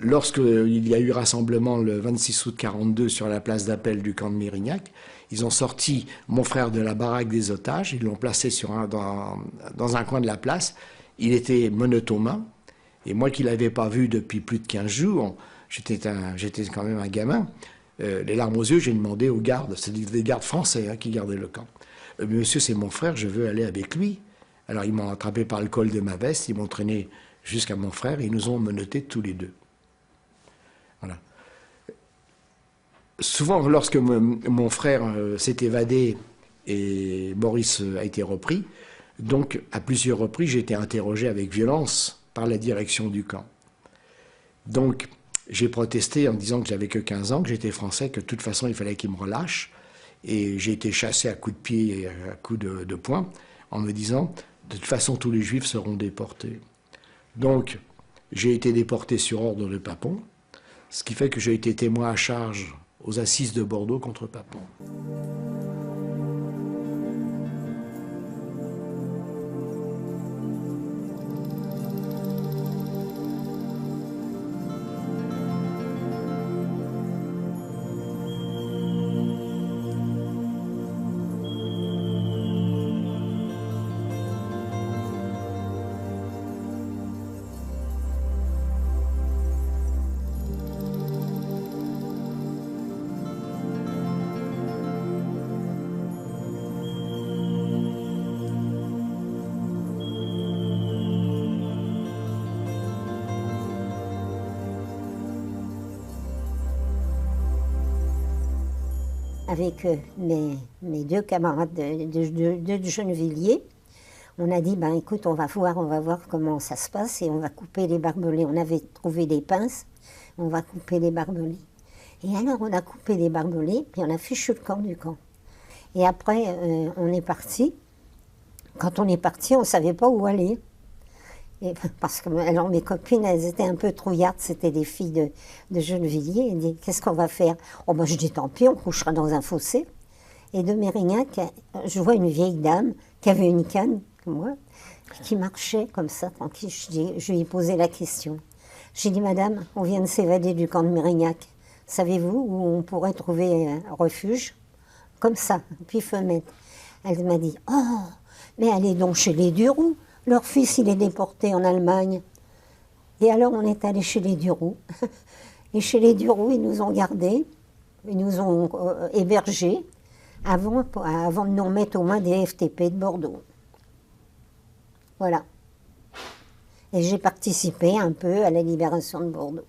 lorsqu'il y a eu rassemblement le 26 août 42 sur la place d'appel du camp de Mérignac, ils ont sorti mon frère de la baraque des otages, ils l'ont placé dans un coin de la place. Il était menottes aux mains, et moi qui ne l'avais pas vu depuis plus de 15 jours, j'étais quand même un gamin, les larmes aux yeux, j'ai demandé aux gardes, c'est des gardes français qui gardaient le camp. Monsieur, c'est mon frère, je veux aller avec lui. Alors ils m'ont attrapé par le col de ma veste, ils m'ont traîné jusqu'à mon frère, et ils nous ont menottés tous les deux. Voilà. Souvent, lorsque mon frère s'est évadé et Maurice a été repris, donc à plusieurs reprises, j'ai été interrogé avec violence par la direction du camp. Donc j'ai protesté en disant que j'avais que 15 ans, que j'étais français, que de toute façon il fallait qu'ils me relâchent. Et j'ai été chassé à coups de pied et à coups de poing en me disant de toute façon tous les juifs seront déportés. Donc j'ai été déporté sur ordre de Papon, ce qui fait que j'ai été témoin à charge aux assises de Bordeaux contre Papon. Avec mes deux camarades de Gennevilliers, on a dit, ben écoute, on va voir comment ça se passe et on va couper les barbelés. On avait trouvé des pinces, on va couper les barbelés. Et alors on a coupé les barbelés, puis on a fichu le corps du camp. Et après, on est parti. Quand on est parti, on ne savait pas où aller. Et parce que alors, mes copines, elles étaient un peu trouillardes, c'était des filles de Gennevilliers. Elles disaient, qu'est-ce qu'on va faire? Oh, ben, je dis, tant pis, on couchera dans un fossé. Et de Mérignac, je vois une vieille dame qui avait une canne, comme moi, qui marchait comme ça, tranquille. Je lui ai posé la question. J'ai dit, madame, on vient de s'évader du camp de Mérignac. Savez-vous où on pourrait trouver un refuge? Comme ça, puis fenêtre. Elle m'a dit, oh, mais allez donc chez les Duroux. Leur fils, il est déporté en Allemagne. Et alors, on est allé chez les Duroux. Et chez les Duroux, ils nous ont gardés, ils nous ont hébergés avant de nous remettre aux mains des FTP de Bordeaux. Voilà. Et j'ai participé un peu à la libération de Bordeaux.